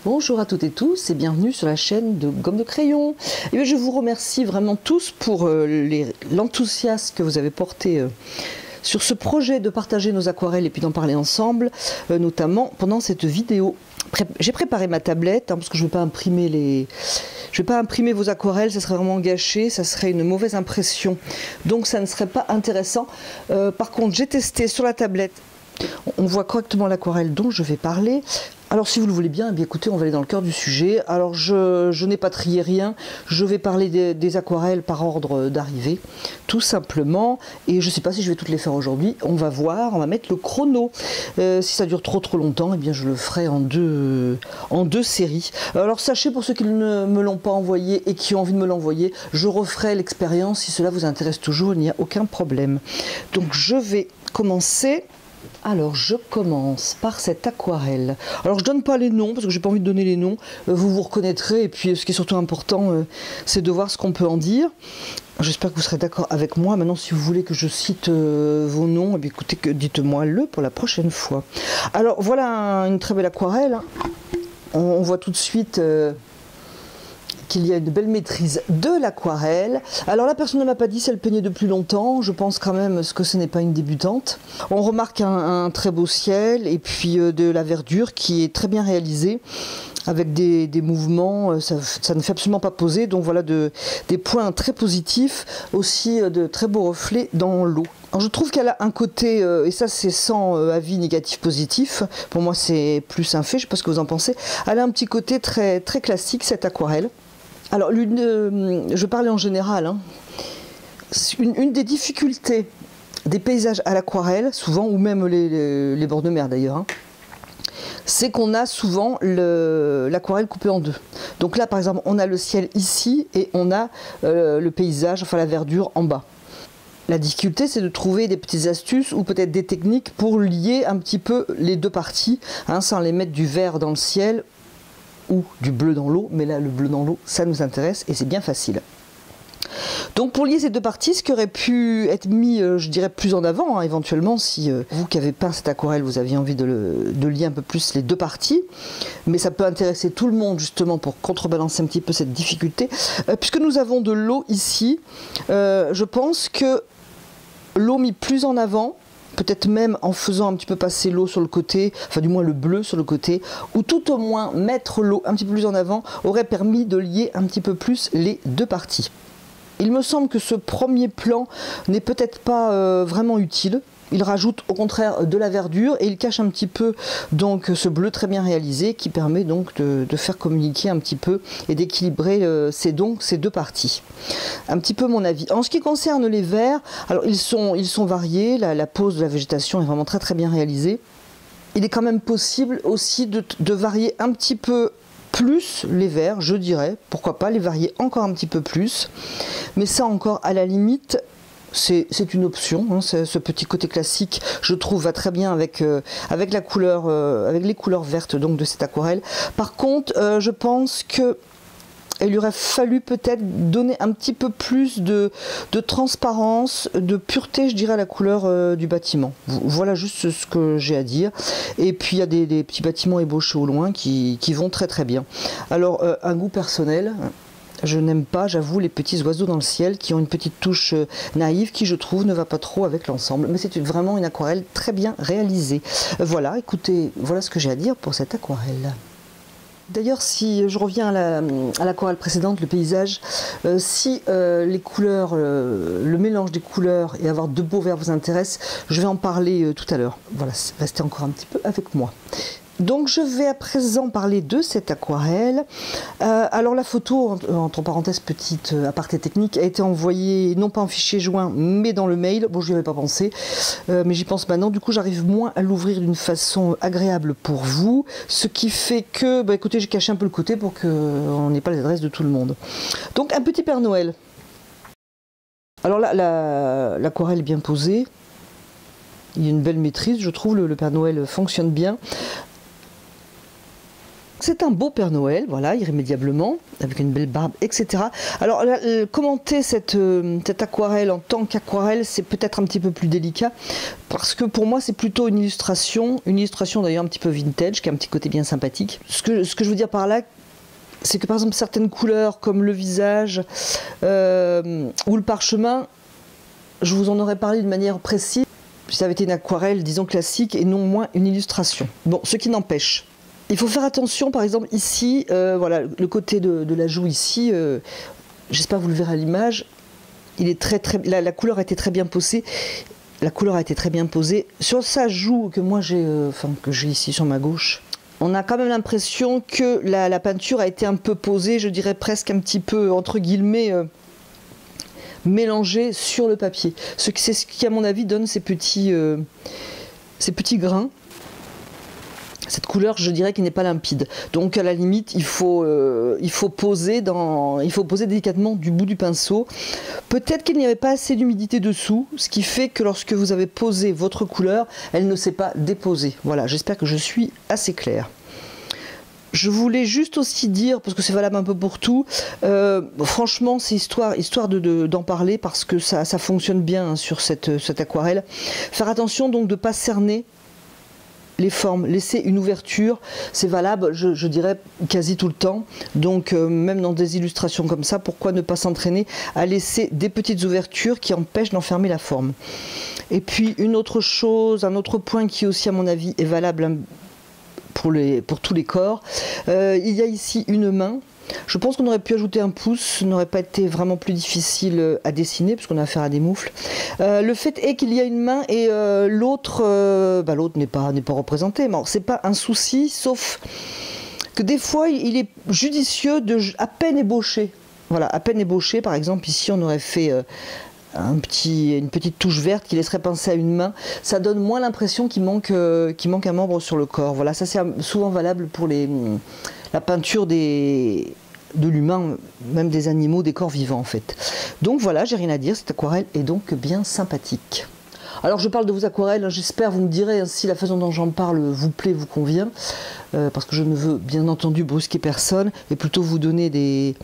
Bonjour à toutes et tous et bienvenue sur la chaîne de Gomme de Crayon. Et bien, je vous remercie vraiment tous pour l'enthousiasme que vous avez porté sur ce projet de partager nos aquarelles et puis d'en parler ensemble, notamment pendant cette vidéo. J'ai préparé ma tablette parce que je ne vais pas imprimer vos aquarelles, ça serait vraiment gâché, ça serait une mauvaise impression, donc ça ne serait pas intéressant. Par contre, j'ai testé sur la tablette, on voit correctement l'aquarelle dont je vais parler. Alors si vous le voulez bien, eh bien écoutez, on va aller dans le cœur du sujet. Alors je n'ai pas trié rien, je vais parler des aquarelles par ordre d'arrivée, tout simplement. Et je ne sais pas si je vais toutes les faire aujourd'hui, on va voir, on va mettre le chrono. Si ça dure trop longtemps, eh bien je le ferai en deux séries. Alors sachez, pour ceux qui ne me l'ont pas envoyé et qui ont envie de me l'envoyer, je referai l'expérience si cela vous intéresse toujours, il n'y a aucun problème. Donc je vais commencer. Alors je commence par cette aquarelle. Alors je donne pas les noms parce que j'ai pas envie de donner les noms. Vous vous reconnaîtrez, et puis ce qui est surtout important, c'est de voir ce qu'on peut en dire. J'espère que vous serez d'accord avec moi. Maintenant, si vous voulez que je cite vos noms, eh bien, écoutez, dites-moi-le pour la prochaine fois. Alors voilà une très belle aquarelle. On voit tout de suite qu'il y a une belle maîtrise de l'aquarelle. Alors la personne ne m'a pas dit si elle peignait depuis longtemps, je pense quand même que ce n'est pas une débutante. On remarque un très beau ciel et puis de la verdure qui est très bien réalisée, avec des mouvements, ça ne fait absolument pas poser, donc voilà des points très positifs, aussi de très beaux reflets dans l'eau. Alors je trouve qu'elle a un côté, et ça c'est sans avis négatif positif, pour moi c'est plus un fait, je ne sais pas ce que vous en pensez, elle a un petit côté très classique cette aquarelle. Alors, je parlais en général, hein. Une des difficultés des paysages à l'aquarelle, souvent, ou même les bords de mer d'ailleurs, hein, c'est qu'on a souvent l'aquarelle coupée en deux. Donc là, par exemple, on a le ciel ici et on a le paysage, enfin la verdure en bas. La difficulté, c'est de trouver des petites astuces ou peut-être des techniques pour lier un petit peu les deux parties, hein, sans les mettre du vert dans le ciel ou du bleu dans l'eau, mais là le bleu dans l'eau ça nous intéresse et c'est bien facile. Donc pour lier ces deux parties, ce qui aurait pu être mis, je dirais, plus en avant, hein, éventuellement, si vous qui avez peint cette aquarelle, vous aviez envie de lier un peu plus les deux parties, mais ça peut intéresser tout le monde justement pour contrebalancer un petit peu cette difficulté. Puisque nous avons de l'eau ici, je pense que l'eau mise plus en avant, peut-être même en faisant un petit peu passer l'eau sur le côté, enfin du moins le bleu sur le côté, ou tout au moins mettre l'eau un petit peu plus en avant, aurait permis de lier un petit peu plus les deux parties. Il me semble que ce premier plan n'est peut-être pas vraiment utile. Il rajoute au contraire de la verdure et il cache un petit peu donc ce bleu très bien réalisé qui permet donc de faire communiquer un petit peu et d'équilibrer ces deux parties. Un petit peu mon avis. En ce qui concerne les verts, alors ils sont variés, la pose de la végétation est vraiment très bien réalisée. Il est quand même possible aussi de varier un petit peu plus les verts, je dirais, pourquoi pas les varier encore un petit peu plus, mais ça encore à la limite, c'est une option, hein, ce petit côté classique, je trouve, va très bien avec la couleur, avec les couleurs vertes donc de cette aquarelle. Par contre, je pense que il lui aurait fallu peut-être donner un petit peu plus de transparence, de pureté, je dirais, à la couleur du bâtiment. Voilà juste ce que j'ai à dire. Et puis il y a des petits bâtiments ébauchés au loin qui vont très bien. Alors, un goût personnel. Je n'aime pas, j'avoue, les petits oiseaux dans le ciel qui ont une petite touche naïve qui, je trouve, ne va pas trop avec l'ensemble. Mais c'est vraiment une aquarelle très bien réalisée. Voilà, écoutez, voilà ce que j'ai à dire pour cette aquarelle. D'ailleurs, si je reviens à l'aquarelle précédente, le paysage, si les couleurs, le mélange des couleurs et avoir de beaux verts vous intéresse, je vais en parler tout à l'heure. Voilà, restez encore un petit peu avec moi. Donc je vais à présent parler de cette aquarelle. Alors la photo, entre parenthèses, petite aparté technique, a été envoyée non pas en fichier joint mais dans le mail. Bon, je n'y avais pas pensé, mais j'y pense maintenant. Du coup, j'arrive moins à l'ouvrir d'une façon agréable pour vous. Ce qui fait que, bah, écoutez, j'ai caché un peu le côté pour qu'on n'ait pas les adresses de tout le monde. Donc un petit Père Noël. Alors là, l'aquarelle est bien posée. Il y a une belle maîtrise, je trouve. Le Père Noël fonctionne bien. C'est un beau Père Noël, voilà, irrémédiablement, avec une belle barbe, etc. Alors, commenter cette aquarelle en tant qu'aquarelle, c'est peut-être un petit peu plus délicat, parce que pour moi, c'est plutôt une illustration d'ailleurs un petit peu vintage, qui a un petit côté bien sympathique. Ce que je veux dire par là, c'est que par exemple, certaines couleurs, comme le visage ou le parchemin, je vous en aurais parlé de manière précise, si ça avait été une aquarelle, disons, classique, et non moins une illustration. Bon, ce qui n'empêche. Il faut faire attention, par exemple, ici, voilà, le côté de la joue ici, j'espère que vous le verrez à l'image, la couleur a été très bien posée. La couleur a été très bien posée. Sur sa joue, que moi j'ai ici sur ma gauche, on a quand même l'impression que la peinture a été un peu posée, je dirais presque un petit peu, entre guillemets, mélangée sur le papier. C'est ce qui, à mon avis, donne ces petits grains. Cette couleur, je dirais, qui n'est pas limpide. Donc, à la limite, il faut poser délicatement du bout du pinceau. Peut-être qu'il n'y avait pas assez d'humidité dessous, ce qui fait que lorsque vous avez posé votre couleur, elle ne s'est pas déposée. Voilà, j'espère que je suis assez claire. Je voulais juste aussi dire, parce que c'est valable un peu pour tout, franchement, c'est histoire d'en parler, parce que ça fonctionne bien hein, sur cette aquarelle. Faire attention donc de ne pas cerner les formes, laisser une ouverture, c'est valable, je dirais, quasi tout le temps. Donc, même dans des illustrations comme ça, pourquoi ne pas s'entraîner à laisser des petites ouvertures qui empêchent d'enfermer la forme. Et puis, une autre chose, un autre point qui aussi, à mon avis, est valable pour tous les corps, il y a ici une main. Je pense qu'on aurait pu ajouter un pouce, ce n'aurait pas été vraiment plus difficile à dessiner, puisqu'on a affaire à des moufles. Le fait est qu'il y a une main et l'autre n'est pas représenté. Bon, c'est pas un souci, sauf que des fois, il est judicieux de à peine ébaucher. Voilà, à peine ébauché. Par exemple, ici, on aurait fait une petite touche verte qui laisserait penser à une main. Ça donne moins l'impression qu'il manque un membre sur le corps. Voilà, ça c'est souvent valable pour la peinture de l'humain, même des animaux, des corps vivants en fait. Donc voilà, j'ai rien à dire, cette aquarelle est donc bien sympathique. Alors je parle de vos aquarelles, j'espère, vous me direz si la façon dont j'en parle vous plaît, vous convient, parce que je ne veux bien entendu brusquer personne, et plutôt vous donner des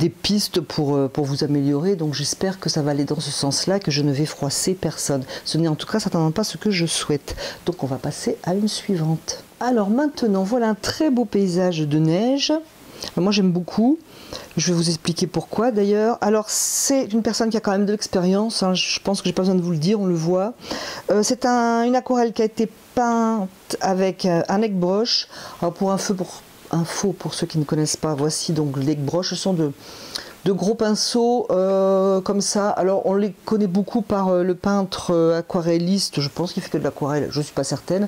pistes pour vous améliorer, donc j'espère que ça va aller dans ce sens-là, que je ne vais froisser personne. Ce n'est en tout cas certainement pas ce que je souhaite. Donc on va passer à une suivante. Alors maintenant, voilà un très beau paysage de neige. Moi j'aime beaucoup, je vais vous expliquer pourquoi d'ailleurs. Alors c'est une personne qui a quand même de l'expérience, hein. Je pense que j'ai pas besoin de vous le dire, on le voit. C'est une aquarelle qui a été peinte avec un aigbroche. Alors pour info pour ceux qui ne connaissent pas, voici donc les aigbroches, ce sont de gros pinceaux comme ça. Alors on les connaît beaucoup par le peintre aquarelliste, je pense qu'il fait que de l'aquarelle, je ne suis pas certaine.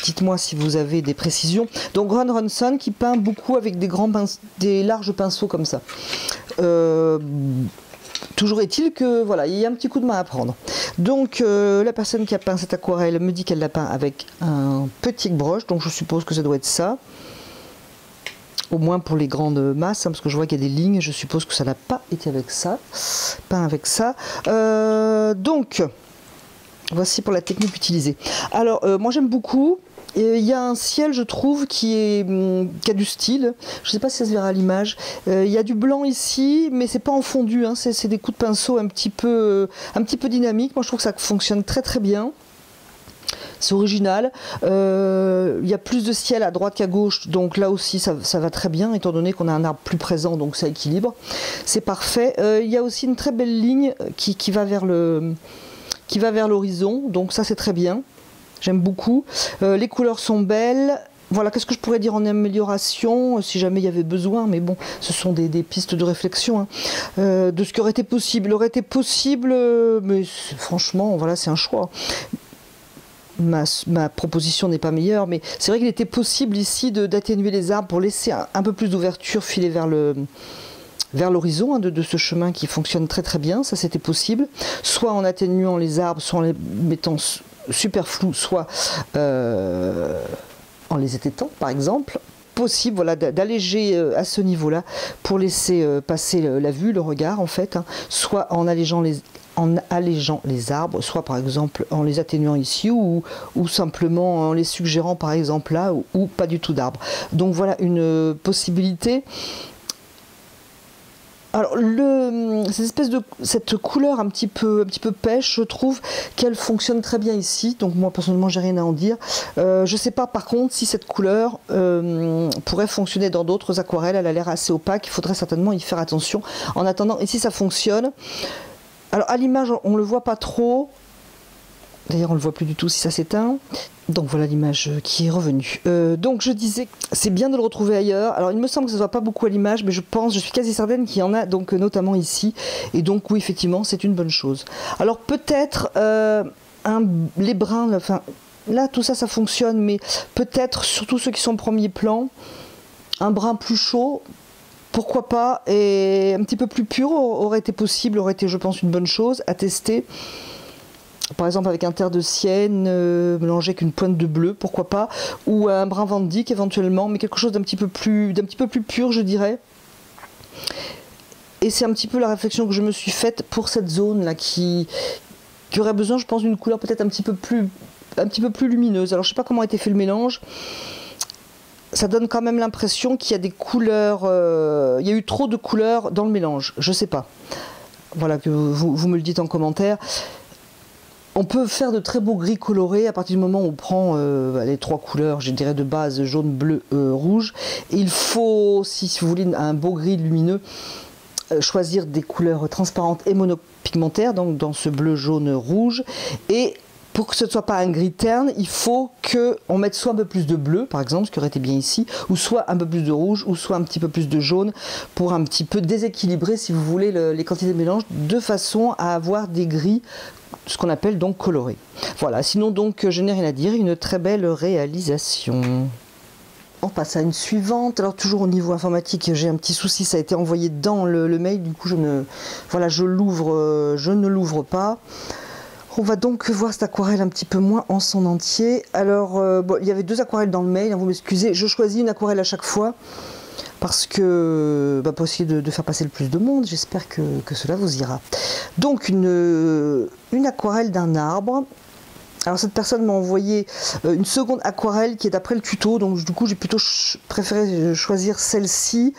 Dites-moi si vous avez des précisions. Donc Ron Ronson qui peint beaucoup avec des larges pinceaux comme ça. Toujours est-il que voilà, il y a un petit coup de main à prendre. Donc la personne qui a peint cette aquarelle me dit qu'elle l'a peint avec un petit broche, donc je suppose que ça doit être ça. Au moins pour les grandes masses, hein, parce que je vois qu'il y a des lignes, je suppose que ça n'a pas été avec ça, peint avec ça. Donc, voici pour la technique utilisée. Alors, moi j'aime beaucoup. Il y a un ciel, je trouve, qui a du style. Je ne sais pas si ça se verra à l'image. Il y a du blanc ici, mais c'est pas en fondu. Hein, c'est des coups de pinceau un petit peu dynamiques. Moi, je trouve que ça fonctionne très très bien. C'est original. Il y a plus de ciel à droite qu'à gauche, donc là aussi ça va très bien, étant donné qu'on a un arbre plus présent, donc ça équilibre. C'est parfait. Il y a aussi une très belle ligne qui va vers l'horizon, donc ça c'est très bien. J'aime beaucoup. Les couleurs sont belles. Voilà, qu'est-ce que je pourrais dire en amélioration, si jamais il y avait besoin, mais bon, ce sont des pistes de réflexion, hein. De ce qui aurait été possible. Il aurait été possible, mais franchement, voilà, c'est un choix. Ma proposition n'est pas meilleure, mais c'est vrai qu'il était possible ici d'atténuer les arbres pour laisser un peu plus d'ouverture, filer vers l'horizon, hein, de ce chemin qui fonctionne très très bien. Ça c'était possible, soit en atténuant les arbres, soit en les mettant super flous, soit en les étêtant par exemple. Possible, voilà, d'alléger à ce niveau-là pour laisser passer la vue, le regard en fait, hein, soit en allégeant en allégeant les arbres, soit par exemple en les atténuant ici ou simplement en les suggérant par exemple là ou pas du tout d'arbres. Donc voilà une possibilité. Alors cette couleur un petit peu pêche, je trouve qu'elle fonctionne très bien ici. Donc moi personnellement j'ai rien à en dire. Je ne sais pas par contre si cette couleur pourrait fonctionner dans d'autres aquarelles. Elle a l'air assez opaque. Il faudrait certainement y faire attention. En attendant, ici ça fonctionne. Alors à l'image on ne le voit pas trop. D'ailleurs on ne le voit plus du tout si ça s'éteint. Donc voilà l'image qui est revenue. Donc je disais, c'est bien de le retrouver ailleurs. Alors il me semble que ça ne se voit pas beaucoup à l'image, mais je suis quasi certaine qu'il y en a donc notamment ici. Et donc oui, effectivement, c'est une bonne chose. Alors peut-être les brins, enfin là tout ça fonctionne, mais peut-être surtout ceux qui sont au premier plan, un brin plus chaud. Pourquoi pas, et un petit peu plus pur aurait été possible, aurait été je pense une bonne chose à tester. Par exemple avec un terre de sienne mélangé avec une pointe de bleu, pourquoi pas, ou un brin Van Dyck éventuellement, mais quelque chose d'un petit peu plus pur je dirais. Et c'est un petit peu la réflexion que je me suis faite pour cette zone là qui aurait besoin je pense d'une couleur peut-être un petit peu plus lumineuse. Alors je sais pas comment a été fait le mélange. Ça donne quand même l'impression qu'il y a des couleurs, il y a eu trop de couleurs dans le mélange, je sais pas. Voilà, que vous me le dites en commentaire. On peut faire de très beaux gris colorés à partir du moment où on prend les trois couleurs, je dirais de base, jaune, bleu, rouge. Et il faut, si vous voulez un beau gris lumineux, choisir des couleurs transparentes et monopigmentaires, donc dans ce bleu, jaune, rouge. Et pour que ce ne soit pas un gris terne, il faut qu'on mette soit un peu plus de bleu, par exemple, ce qui aurait été bien ici, ou soit un peu plus de rouge, ou soit un petit peu plus de jaune, pour un petit peu déséquilibrer, si vous voulez, les quantités de mélange, de façon à avoir des gris, ce qu'on appelle donc colorés. Voilà, sinon donc je n'ai rien à dire, une très belle réalisation. On passe à une suivante. Alors toujours au niveau informatique, j'ai un petit souci, ça a été envoyé dans le mail, du coup je ne l'ouvre pas. On va donc voir cette aquarelle un petit peu moins en son entier. Alors, bon, il y avait deux aquarelles dans le mail, hein, vous m'excusez. Je choisis une aquarelle à chaque fois parce que pour essayer de faire passer le plus de monde, j'espère que cela vous ira. Donc, une aquarelle d'un arbre. Alors, cette personne m'a envoyé une seconde aquarelle qui est d'après le tuto, donc du coup, j'ai plutôt préféré choisir celle-ci,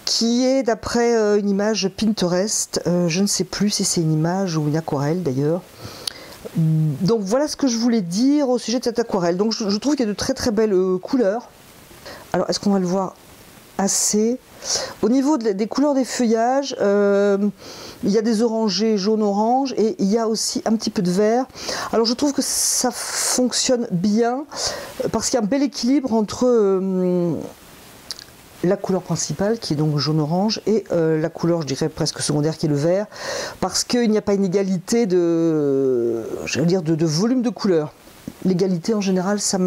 qui est d'après une image Pinterest. Je ne sais plus si c'est une image ou une aquarelle d'ailleurs. Donc voilà ce que je voulais dire au sujet de cette aquarelle. Donc je trouve qu'il y a de très très belles couleurs. Alors est-ce qu'on va le voir assez? Au niveau des couleurs des feuillages, il y a des orangés, jaune-orange, et il y a aussi un petit peu de vert. Alors je trouve que ça fonctionne bien, parce qu'il y a un bel équilibre entre la couleur principale qui est donc jaune-orange et la couleur je dirais presque secondaire qui est le vert, parce qu'il n'y a pas une égalité de volume de couleur. L'égalité en général ça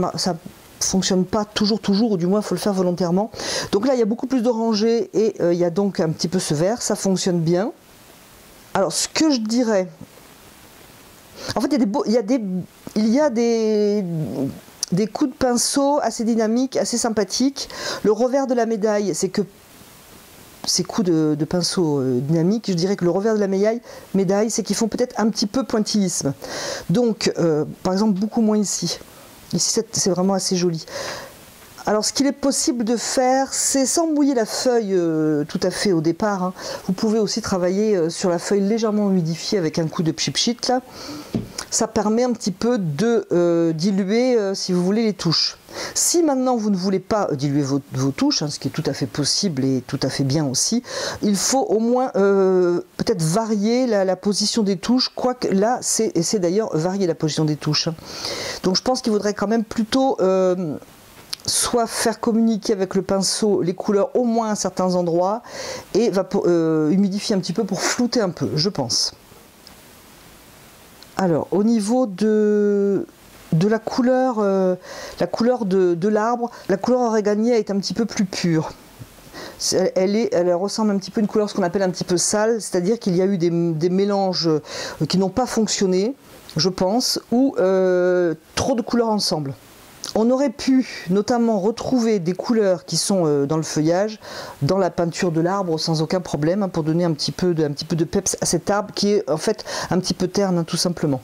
fonctionne pas toujours, ou du moins il faut le faire volontairement. Donc là il y a beaucoup plus d'orangé et il y a donc un petit peu ce vert, ça fonctionne bien. Alors ce que je dirais, en fait il y a des coups de pinceau assez dynamiques, assez sympathiques. Le revers de la médaille, c'est que ces coups de pinceau dynamiques, je dirais que le revers de la médaille, c'est qu'ils font peut-être un petit peu pointillisme. Donc, par exemple, beaucoup moins ici. Ici, c'est vraiment assez joli. Alors, ce qu'il est possible de faire, c'est sans mouiller la feuille tout à fait au départ. Hein. Vous pouvez aussi travailler sur la feuille légèrement humidifiée avec un coup de pchit-pchit là. Ça permet un petit peu de diluer, si vous voulez, les touches. Si maintenant vous ne voulez pas diluer vos touches, hein, ce qui est tout à fait possible et tout à fait bien aussi, il faut au moins peut-être varier la position des touches, quoique là, c'est d'ailleurs varier la position des touches. Hein. Donc je pense qu'il faudrait quand même plutôt soit faire communiquer avec le pinceau les couleurs au moins à certains endroits et humidifier un petit peu pour flouter un peu, je pense. Alors, au niveau de la couleur de l'arbre, la couleur orégania est un petit peu plus pure. Elle ressemble un petit peu à une couleur, ce qu'on appelle un petit peu sale, c'est-à-dire qu'il y a eu des mélanges qui n'ont pas fonctionné, je pense, ou trop de couleurs ensemble. On aurait pu notamment retrouver des couleurs qui sont dans le feuillage, dans la peinture de l'arbre sans aucun problème, hein, pour donner un petit peu de peps à cet arbre qui est en fait un petit peu terne, hein, tout simplement.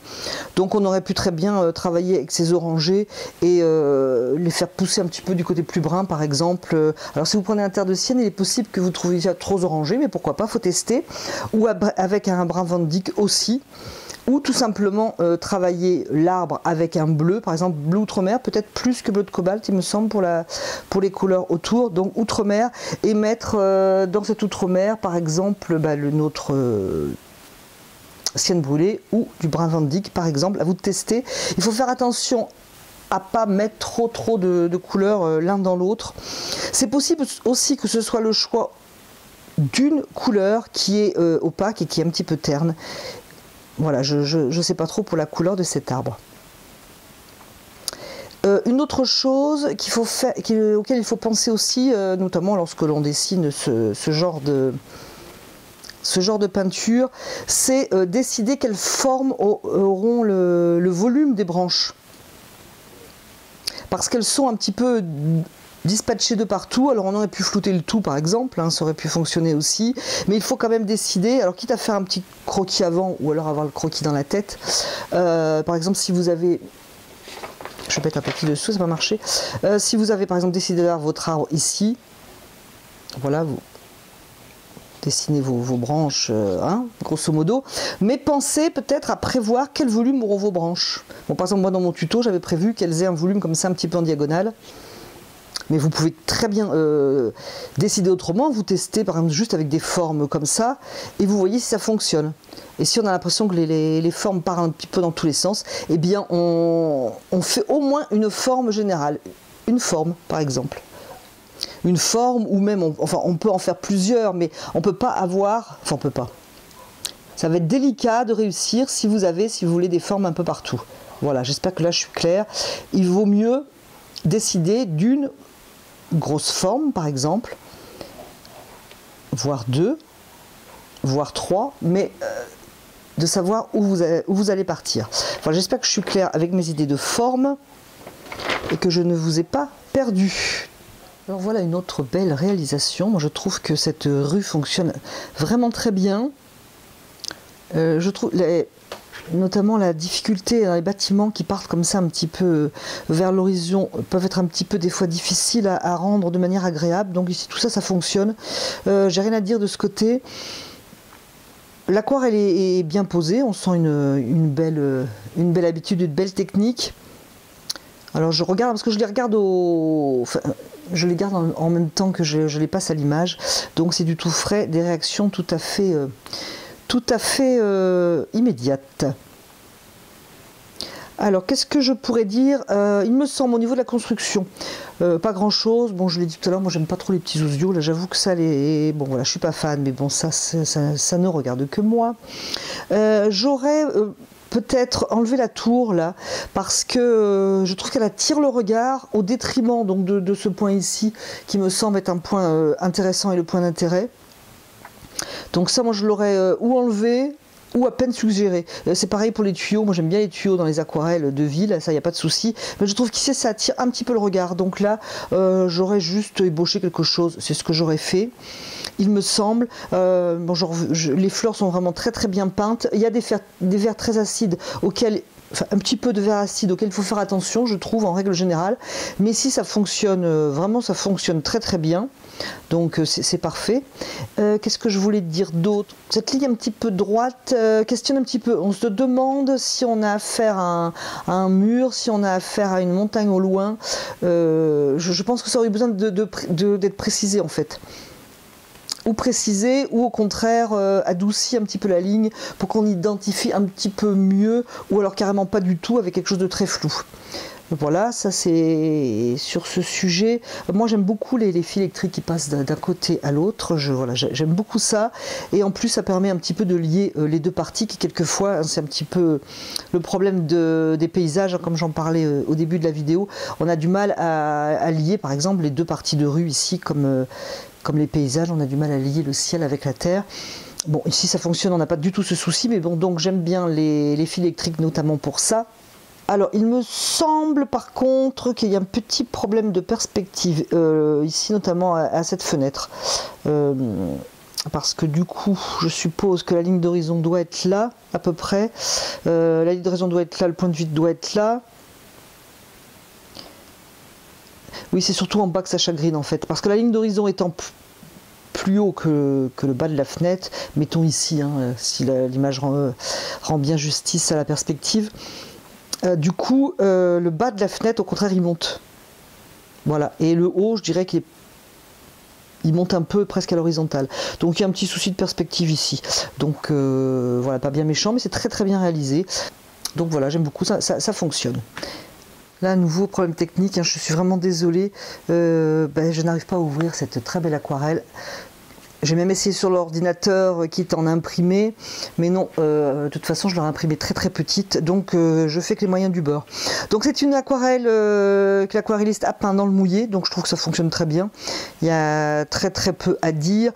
Donc on aurait pu très bien travailler avec ces orangés et les faire pousser un petit peu du côté plus brun par exemple. Alors si vous prenez un terre de Sienne, il est possible que vous trouviez déjà trop orangé, mais pourquoi pas, faut tester. Ou avec un brun Van Dyck aussi. Ou tout simplement travailler l'arbre avec un bleu, par exemple bleu outre-mer, peut-être plus que bleu de cobalt il me semble pour les couleurs autour, donc outre-mer, et mettre dans cet outre-mer par exemple notre Sienne brûlée ou du brun Van Dyck par exemple, à vous de tester. Il faut faire attention à pas mettre trop de couleurs l'un dans l'autre. C'est possible aussi que ce soit le choix d'une couleur qui est opaque et qui est un petit peu terne. Voilà, je ne sais pas trop pour la couleur de cet arbre. Une autre chose auquel il faut penser aussi, notamment lorsque l'on dessine ce genre de peinture, c'est décider quelle forme auront le volume des branches. Parce qu'elles sont un petit peu dispatchés de partout. Alors on aurait pu flouter le tout par exemple, hein, ça aurait pu fonctionner aussi, mais il faut quand même décider, alors quitte à faire un petit croquis avant ou alors avoir le croquis dans la tête, par exemple si vous avez, je vais mettre un petit dessous, ça va marcher, si vous avez par exemple décidé d'avoir votre arbre ici, voilà, vous dessinez vos branches, hein, grosso modo, mais pensez peut-être à prévoir quel volume auront vos branches. Bon, par exemple moi dans mon tuto j'avais prévu qu'elles aient un volume comme ça un petit peu en diagonale. Mais vous pouvez très bien décider autrement, vous testez par exemple juste avec des formes comme ça, et vous voyez si ça fonctionne. Et si on a l'impression que les formes partent un petit peu dans tous les sens, eh bien on fait au moins une forme générale. Une forme par exemple. Une forme, ou même, on peut en faire plusieurs, mais on peut pas avoir, enfin on peut pas. Ça va être délicat de réussir si vous voulez des formes un peu partout. Voilà, j'espère que là je suis claire. Il vaut mieux décider d'une grosse forme par exemple, voire deux, voire trois, mais de savoir où vous allez partir. Enfin, j'espère que je suis claire avec mes idées de forme et que je ne vous ai pas perdu. Alors voilà une autre belle réalisation. Moi je trouve que cette rue fonctionne vraiment très bien. Je trouve notamment la difficulté dans les bâtiments qui partent comme ça un petit peu vers l'horizon peuvent être un petit peu des fois difficiles à rendre de manière agréable. Donc ici tout ça, ça fonctionne. J'ai rien à dire de ce côté. L'aquarelle est bien posée, on sent une belle habitude, une belle technique. Alors je regarde, parce que je les regarde je les garde en même temps que je les passe à l'image. Donc c'est du tout frais, des réactions tout à fait immédiate. Alors qu'est-ce que je pourrais dire, il me semble au niveau de la construction, pas grand chose. Bon, je l'ai dit tout à l'heure, moi j'aime pas trop les petits osios, là j'avoue que ça bon voilà, je suis pas fan, mais bon ça ne regarde que moi. J'aurais peut-être enlevé la tour là, parce que je trouve qu'elle attire le regard au détriment donc de ce point ici qui me semble être un point intéressant et le point d'intérêt. Donc ça, moi je l'aurais ou enlevé ou à peine suggéré. C'est pareil pour les tuyaux, moi j'aime bien les tuyaux dans les aquarelles de ville, ça il n'y a pas de souci, mais je trouve qu'ici ça attire un petit peu le regard, donc là j'aurais juste ébauché quelque chose, c'est ce que j'aurais fait, il me semble. Bon, les fleurs sont vraiment très bien peintes, il y a des verres très acides auxquels... Enfin, un petit peu de verre acide auquel il faut faire attention, je trouve, en règle générale. Mais ici, ça fonctionne, vraiment, ça fonctionne très bien. Donc, c'est parfait. Qu'est-ce que je voulais dire d'autre? Cette ligne un petit peu droite questionne un petit peu. On se demande si on a affaire à un mur, si on a affaire à une montagne au loin. Je pense que ça aurait besoin d'être précisé, en fait. Ou préciser, ou au contraire adoucir un petit peu la ligne pour qu'on identifie un petit peu mieux, ou alors carrément pas du tout avec quelque chose de très flou. Voilà, ça c'est sur ce sujet. Moi j'aime beaucoup les fils électriques qui passent d'un côté à l'autre, voilà, j'aime beaucoup ça, et en plus ça permet un petit peu de lier les deux parties qui quelquefois, c'est un petit peu le problème des paysages, comme j'en parlais au début de la vidéo, on a du mal à lier par exemple les deux parties de rue ici, comme les paysages, on a du mal à lier le ciel avec la terre. Bon, ici ça fonctionne, on n'a pas du tout ce souci, mais bon, donc j'aime bien les fils électriques notamment pour ça. Alors, il me semble par contre qu'il y a un petit problème de perspective, ici notamment à cette fenêtre. Parce que du coup, je suppose que la ligne d'horizon doit être là, à peu près. La ligne d'horizon doit être là, le point de vide doit être là. Oui, c'est surtout en bas que ça chagrine en fait. Parce que la ligne d'horizon étant plus haut que le bas de la fenêtre, mettons ici, hein, si l'image rend bien justice à la perspective. Du coup, le bas de la fenêtre, au contraire, il monte. Voilà. Et le haut, je dirais qu'il monte un peu presque à l'horizontale. Donc il y a un petit souci de perspective ici. Donc voilà, pas bien méchant, mais c'est très très bien réalisé. Donc voilà, j'aime beaucoup, ça fonctionne. Là, à nouveau, problème technique, hein, je suis vraiment désolée. Je n'arrive pas à ouvrir cette très belle aquarelle. J'ai même essayé sur l'ordinateur quitte en imprimer, mais non, de toute façon je l'aurais imprimée très très petite, donc je fais que les moyens du bord. Donc c'est une aquarelle que l'aquarelliste a peint dans le mouillé, donc je trouve que ça fonctionne très bien. Il y a très très peu à dire.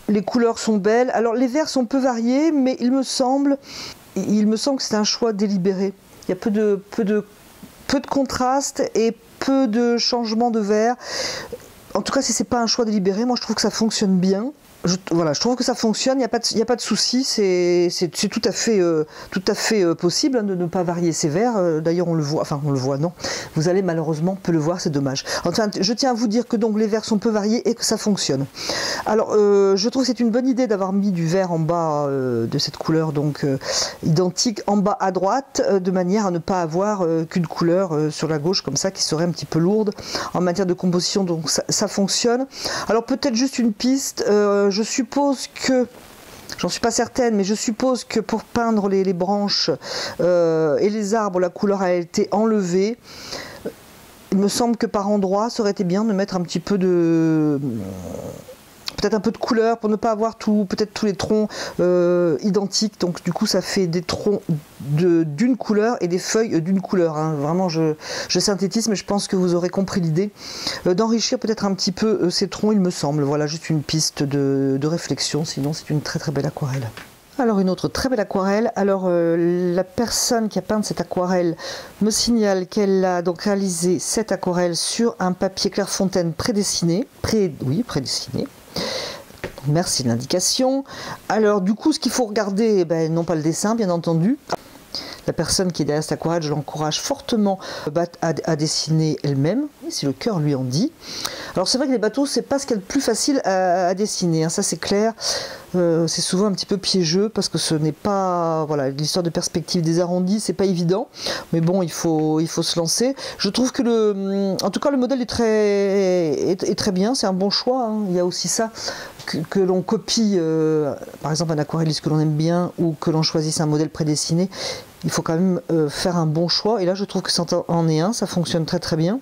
Les couleurs sont belles. Alors les verts sont peu variés, mais il me semble que c'est un choix délibéré. Il y a peu de contraste et peu de changements de vert. En tout cas, si c'est pas un choix délibéré, moi je trouve que ça fonctionne bien. Voilà, je trouve que ça fonctionne, il n'y a pas de souci, c'est tout à fait possible, hein, de ne pas varier ses verres. D'ailleurs, on le voit, non. Vous allez malheureusement peu le voir, c'est dommage. Enfin, je tiens à vous dire que donc les verres sont peu variés et que ça fonctionne. Alors, je trouve que c'est une bonne idée d'avoir mis du vert en bas de cette couleur, donc identique en bas à droite, de manière à ne pas avoir qu'une couleur sur la gauche comme ça, qui serait un petit peu lourde en matière de composition. Donc ça fonctionne. Alors peut-être juste une piste. Je suppose que, j'en suis pas certaine, mais je suppose que pour peindre les branches et les arbres, la couleur a été enlevée. Il me semble que par endroit, ça aurait été bien de mettre un petit peu de... peut-être un peu de couleur pour ne pas avoir peut-être tous les troncs identiques. Donc du coup, ça fait des troncs d'une couleur et des feuilles d'une couleur. Hein. Vraiment, je synthétise, mais je pense que vous aurez compris l'idée. D'enrichir peut-être un petit peu ces troncs, il me semble. Voilà, juste une piste de réflexion. Sinon, c'est une très très belle aquarelle. Alors une autre très belle aquarelle. Alors la personne qui a peint cette aquarelle me signale qu'elle a donc réalisé cette aquarelle sur un papier Clairefontaine prédessiné. Prédessiné. Merci de l'indication. Alors du coup, ce qu'il faut regarder, non pas le dessin bien entendu. La personne qui est derrière cette aquarelle, je l'encourage fortement à dessiner elle-même, si le cœur lui en dit. Alors c'est vrai que les bateaux, c'est pas ce qu'il y a de plus facile à dessiner, hein, ça c'est clair. C'est souvent un petit peu piégeux parce que ce n'est pas, voilà, l'histoire de perspective des arrondis, c'est pas évident, mais bon, il faut se lancer. Je trouve que en tout cas le modèle est très bien, c'est un bon choix, hein. Il y a aussi ça que l'on copie, par exemple un aquarelliste que l'on aime bien ou que l'on choisisse un modèle prédessiné. Il faut quand même faire un bon choix, et là je trouve que ça en est un, ça fonctionne très très bien.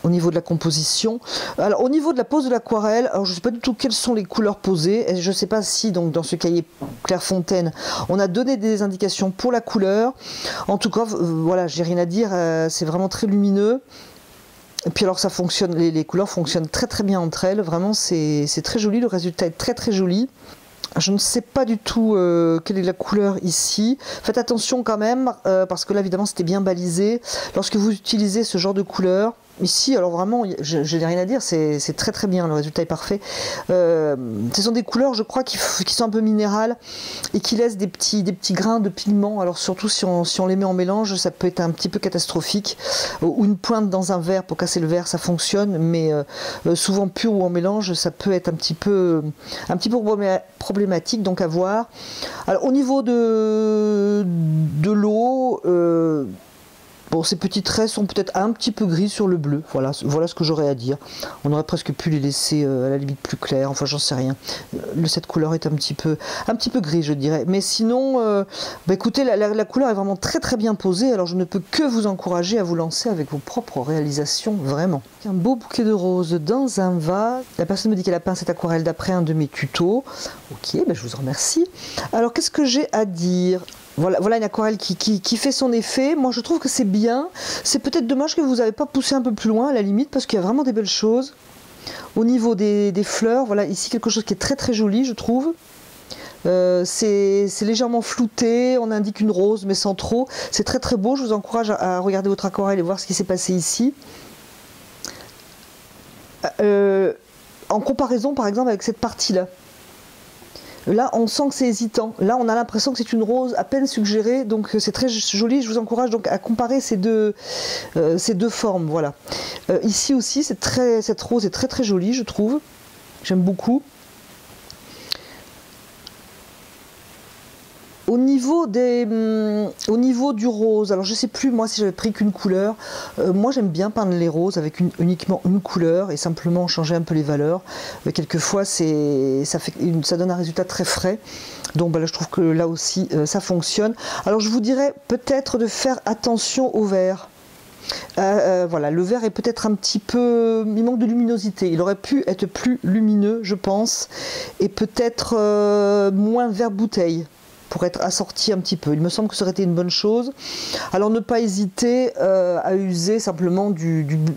Au niveau de la composition, alors au niveau de la pose de l'aquarelle, alors je ne sais pas du tout quelles sont les couleurs posées, et je ne sais pas si donc dans ce cahier Clairefontaine on a donné des indications pour la couleur. En tout cas, voilà, j'ai rien à dire, c'est vraiment très lumineux. Et puis alors ça fonctionne, les couleurs fonctionnent très très bien entre elles, vraiment c'est très joli, le résultat est très très joli. Je ne sais pas du tout quelle est la couleur ici. Faites attention quand même, parce que là évidemment c'était bien balisé. Lorsque vous utilisez ce genre de couleur, ici, alors vraiment, je n'ai rien à dire, c'est très très bien, le résultat est parfait. Ce sont des couleurs, je crois, qui sont un peu minérales et qui laissent des petits grains de pigments. Alors surtout si on les met en mélange, ça peut être un petit peu catastrophique. Ou une pointe dans un verre pour casser le verre, ça fonctionne, mais souvent pur ou en mélange, ça peut être un petit peu problématique, donc à voir. Alors au niveau de l'eau, bon, ces petits traits sont peut-être un petit peu gris sur le bleu. Voilà ce que j'aurais à dire. On aurait presque pu les laisser à la limite plus clairs. Enfin, j'en sais rien. Cette couleur est un petit peu gris, je dirais. Mais sinon, écoutez, la couleur est vraiment très très bien posée. Alors, je ne peux que vous encourager à vous lancer avec vos propres réalisations, vraiment. Un beau bouquet de roses dans un vase. La personne me dit qu'elle a peint cette aquarelle d'après un de mes tutos. Ok, je vous en remercie. Alors, qu'est-ce que j'ai à dire ? Voilà une aquarelle qui fait son effet. Moi, je trouve que c'est bien. C'est peut-être dommage que vous n'avez pas poussé un peu plus loin, à la limite, parce qu'il y a vraiment des belles choses. Au niveau des fleurs, voilà, ici quelque chose qui est très très joli, je trouve. C'est légèrement flouté, on indique une rose mais sans trop. C'est très très beau, je vous encourage à regarder votre aquarelle et voir ce qui s'est passé ici. En comparaison par exemple avec cette partie-là. Là, on sent que c'est hésitant. Là, on a l'impression que c'est une rose à peine suggérée, donc c'est très joli. Je vous encourage donc à comparer ces deux formes. Voilà. Ici aussi, cette rose est très très jolie, je trouve. J'aime beaucoup. Au niveau du rose, alors je sais plus moi si j'avais pris qu'une couleur. Moi j'aime bien peindre les roses avec uniquement une couleur et simplement changer un peu les valeurs. Quelquefois ça donne un résultat très frais. Donc là je trouve que là aussi ça fonctionne. Alors je vous dirais peut-être de faire attention au vert. Voilà, le vert est peut-être un petit peu, il manque de luminosité, il aurait pu être plus lumineux je pense, et peut-être moins vert bouteille, pour être assorti un petit peu. Il me semble que ça aurait été une bonne chose. Alors ne pas hésiter à user simplement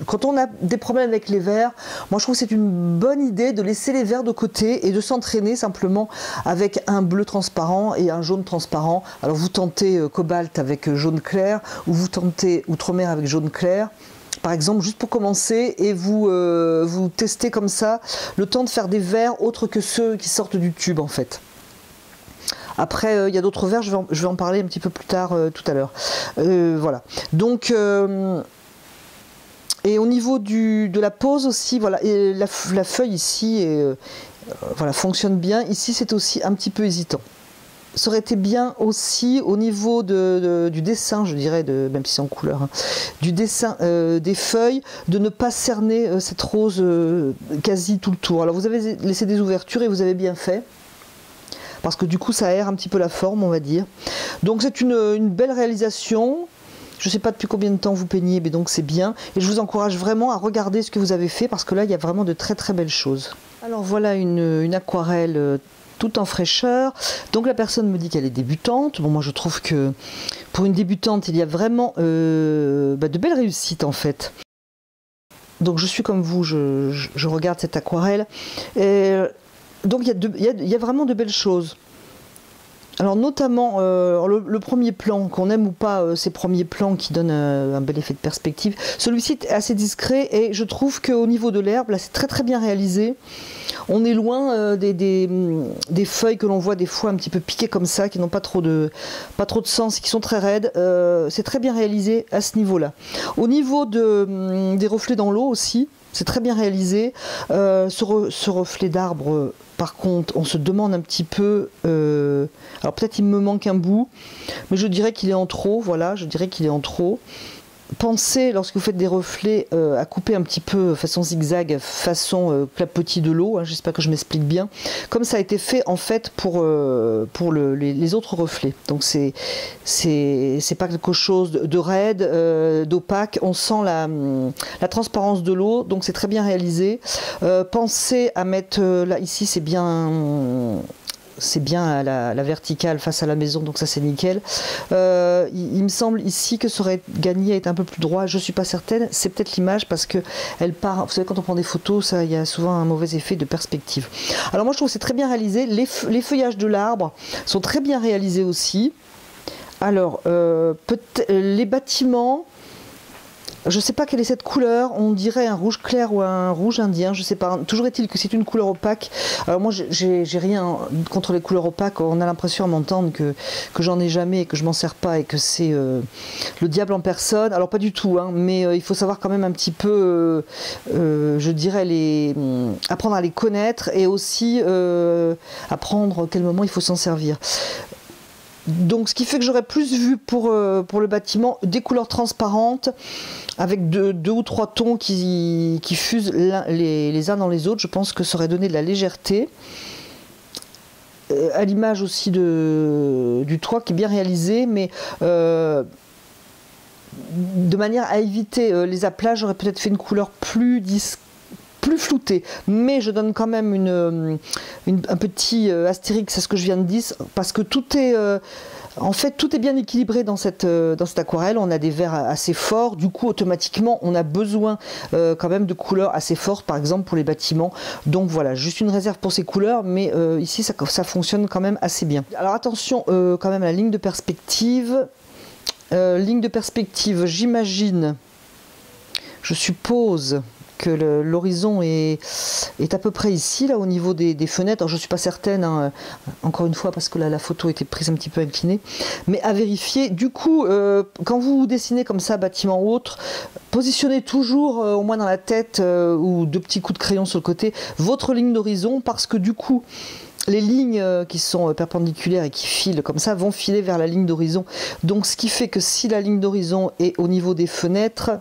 quand on a des problèmes avec les verts, moi je trouve que c'est une bonne idée de laisser les verts de côté et de s'entraîner simplement avec un bleu transparent et un jaune transparent. Alors vous tentez cobalt avec jaune clair, ou vous tentez outre-mer avec jaune clair. Par exemple, juste pour commencer, et vous testez comme ça le temps de faire des verts autres que ceux qui sortent du tube en fait. Après, il y a d'autres verres, je vais en parler un petit peu plus tard tout à l'heure. Voilà. Donc, et au niveau de la pose aussi, voilà, et la feuille ici voilà, fonctionne bien. Ici, c'est aussi un petit peu hésitant. Ça aurait été bien aussi au niveau du dessin, je dirais, même si c'est en couleur, hein, du dessin des feuilles, de ne pas cerner cette rose quasi tout le tour. Alors vous avez laissé des ouvertures et vous avez bien fait, parce que du coup ça aère un petit peu la forme, on va dire. Donc c'est une belle réalisation. Je ne sais pas depuis combien de temps vous peignez, mais donc c'est bien. Et je vous encourage vraiment à regarder ce que vous avez fait, parce que là il y a vraiment de très très belles choses. Alors voilà une aquarelle tout en fraîcheur. Donc la personne me dit qu'elle est débutante. Bon, moi je trouve que pour une débutante il y a vraiment de belles réussites en fait. Donc je suis comme vous, je regarde cette aquarelle. Et donc il y a vraiment de belles choses. Alors notamment le premier plan, qu'on aime ou pas ces premiers plans qui donnent un bel effet de perspective, celui-ci est assez discret et je trouve qu'au niveau de l'herbe, là c'est très très bien réalisé. On est loin des feuilles que l'on voit des fois un petit peu piquées comme ça, qui n'ont pas trop de sens, qui sont très raides. C'est très bien réalisé à ce niveau-là. Au niveau des reflets dans l'eau aussi, c'est très bien réalisé. Ce reflet d'arbre, par contre, on se demande un petit peu... alors peut-être il me manque un bout, mais je dirais qu'il est en trop. Voilà, je dirais qu'il est en trop. Pensez, lorsque vous faites des reflets, à couper un petit peu façon zigzag, façon clapotis de l'eau, hein, j'espère que je m'explique bien, comme ça a été fait en fait pour les autres reflets. Donc c'est pas quelque chose de raide, d'opaque, on sent la transparence de l'eau, donc c'est très bien réalisé. Pensez à mettre, là ici c'est bien à la verticale face à la maison, donc ça c'est nickel. Il me semble ici que ça aurait gagné à être un peu plus droit, je suis pas certaine, c'est peut-être l'image parce que elle part, vous savez quand on prend des photos, il y a souvent un mauvais effet de perspective. Alors moi je trouve que c'est très bien réalisé, les feuillages de l'arbre sont très bien réalisés aussi. Alors les bâtiments, je ne sais pas quelle est cette couleur, on dirait un rouge clair ou un rouge indien, je ne sais pas. Toujours est-il que c'est une couleur opaque. Alors moi, j'ai rien contre les couleurs opaques. On a l'impression à m'entendre que j'en ai jamais et que je m'en sers pas et que c'est le diable en personne. Alors pas du tout, hein, mais il faut savoir quand même un petit peu, je dirais, apprendre à les connaître et aussi apprendre à quel moment il faut s'en servir. Donc ce qui fait que j'aurais plus vu pour le bâtiment des couleurs transparentes avec deux ou trois tons qui fusent les uns dans les autres. Je pense que ça aurait donné de la légèreté. À l'image aussi du toit qui est bien réalisé, mais de manière à éviter les aplats, j'aurais peut-être fait une couleur plus floutée, mais je donne quand même un petit astérix à ce que je viens de dire, parce que tout est En fait, tout est bien équilibré dans cette aquarelle. On a des verts assez forts. Du coup, automatiquement, on a besoin quand même de couleurs assez fortes, par exemple pour les bâtiments. Donc voilà, juste une réserve pour ces couleurs, mais ici, ça fonctionne quand même assez bien. Alors attention quand même à la ligne de perspective. J'imagine, je suppose que l'horizon est à peu près ici, là, au niveau des fenêtres. Alors, je ne suis pas certaine, hein, encore une fois, parce que là, la photo était prise un petit peu inclinée, mais à vérifier. Du coup, quand vous dessinez comme ça, bâtiment ou autre, positionnez toujours, au moins dans la tête, ou deux petits coups de crayon sur le côté, votre ligne d'horizon, parce que du coup, les lignes qui sont perpendiculaires et qui filent comme ça vont filer vers la ligne d'horizon. Donc, ce qui fait que si la ligne d'horizon est au niveau des fenêtres,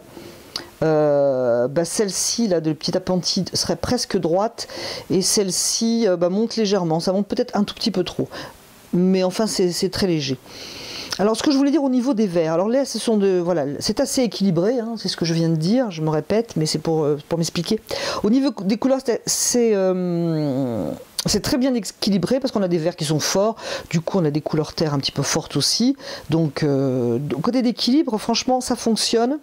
celle-ci là de petite appentis serait presque droite et celle-ci monte légèrement, ça monte peut-être un tout petit peu trop, mais enfin c'est très léger. Alors ce que je voulais dire au niveau des verts, alors là c'est assez équilibré, hein, c'est ce que je viens de dire, je me répète, mais c'est pour m'expliquer. Au niveau des couleurs, c'est très bien équilibré parce qu'on a des verts qui sont forts, du coup on a des couleurs terre un petit peu fortes aussi, donc côté d'équilibre, franchement ça fonctionne.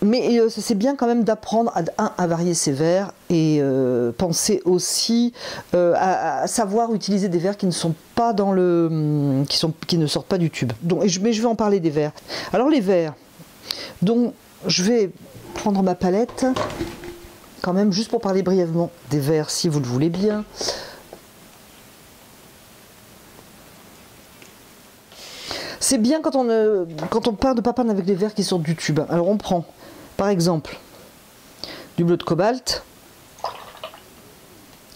Mais c'est bien quand même d'apprendre à varier ses verres et penser aussi à savoir utiliser des verres qui ne sont pas dans qui ne sortent pas du tube. Donc, mais je vais en parler des verres. Alors les verres, donc je vais prendre ma palette quand même juste pour parler brièvement des verres si vous le voulez bien. C'est bien quand on part de pas peindre avec des verres qui sortent du tube. Alors on prend par exemple du bleu de cobalt.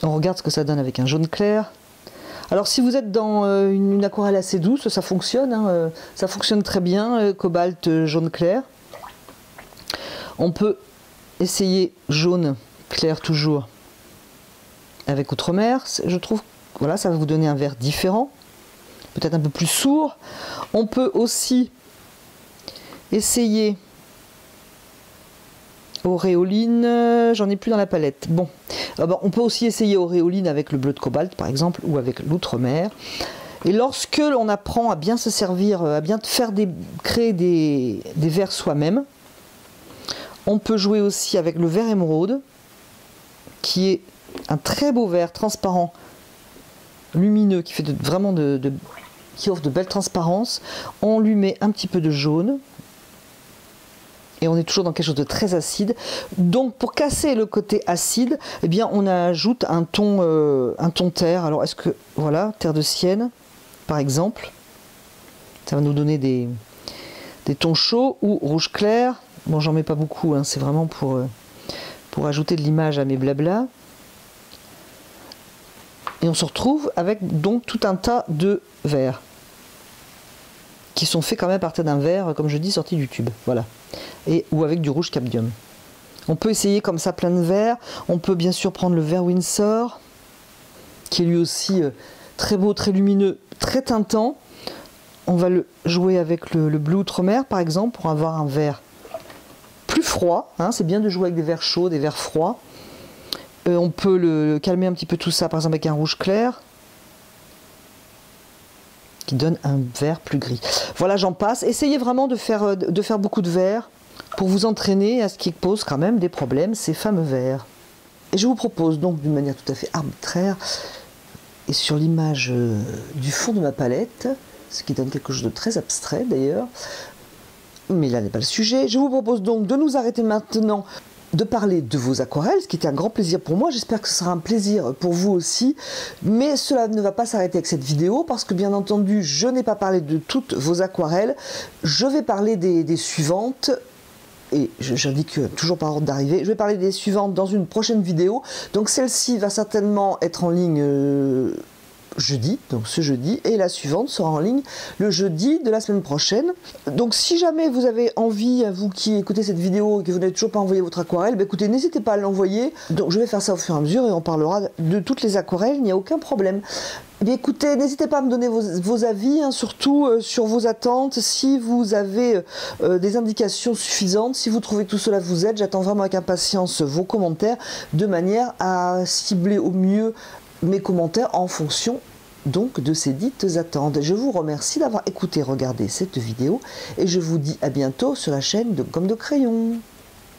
On regarde ce que ça donne avec un jaune clair. Alors si vous êtes dans une aquarelle assez douce, ça fonctionne, hein, ça fonctionne très bien, cobalt, jaune clair. On peut essayer jaune clair toujours avec Outremer. Je trouve, voilà, ça va vous donner un vert différent, peut-être un peu plus sourd. On peut aussi essayer Auréoline, j'en ai plus dans la palette. Bon, on peut aussi essayer Auréoline avec le bleu de cobalt par exemple, ou avec l'Outremer. Et lorsque l'on apprend à bien se servir, à bien créer des verres soi-même, on peut jouer aussi avec le vert émeraude, qui est un très beau vert transparent, lumineux, qui fait qui offre de belles transparences. On lui met un petit peu de jaune. Et on est toujours dans quelque chose de très acide. Donc pour casser le côté acide, eh bien on ajoute un ton terre. Alors est-ce que, voilà, terre de Sienne, par exemple. Ça va nous donner des tons chauds ou rouge clair. Bon, j'en mets pas beaucoup, hein, c'est vraiment pour ajouter de l'image à mes blabla. Et on se retrouve avec donc tout un tas de verres qui sont faits quand même à partir d'un verre, comme je dis, sorti du tube. Voilà. Ou avec du rouge cadmium. On peut essayer comme ça plein de verres. On peut bien sûr prendre le vert Windsor, qui est lui aussi très beau, très lumineux, très tintant. On va le jouer avec le bleu Outremer par exemple, pour avoir un vert plus froid. Hein, c'est bien de jouer avec des verres chauds, des verres froids. On peut le calmer un petit peu tout ça, par exemple avec un rouge clair, qui donne un vert plus gris. Voilà, j'en passe. Essayez vraiment de faire beaucoup de verres pour vous entraîner à ce qui pose quand même des problèmes, ces fameux verres. Et je vous propose donc d'une manière tout à fait arbitraire, et sur l'image du fond de ma palette, ce qui donne quelque chose de très abstrait d'ailleurs, mais là n'est pas le sujet, je vous propose donc de nous arrêter maintenant de parler de vos aquarelles, ce qui était un grand plaisir pour moi. J'espère que ce sera un plaisir pour vous aussi. Mais cela ne va pas s'arrêter avec cette vidéo, parce que bien entendu, je n'ai pas parlé de toutes vos aquarelles. Je vais parler des suivantes. Et j'indique toujours par ordre d'arrivée. Je vais parler des suivantes dans une prochaine vidéo. Donc celle-ci va certainement être en ligne jeudi, donc ce jeudi, et la suivante sera en ligne le jeudi de la semaine prochaine. Donc si jamais vous avez envie, vous qui écoutez cette vidéo et que vous n'avez toujours pas envoyé votre aquarelle, écoutez, n'hésitez pas à l'envoyer. Donc je vais faire ça au fur et à mesure et on parlera de toutes les aquarelles, il n'y a aucun problème. Écoutez, n'hésitez pas à me donner vos avis, hein, surtout sur vos attentes, si vous avez des indications suffisantes, si vous trouvez que tout cela vous aide. J'attends vraiment avec impatience vos commentaires, de manière à cibler au mieux mes commentaires en fonction donc de ces dites attentes. Je vous remercie d'avoir écouté, regardé cette vidéo et je vous dis à bientôt sur la chaîne de Gomme de Crayon.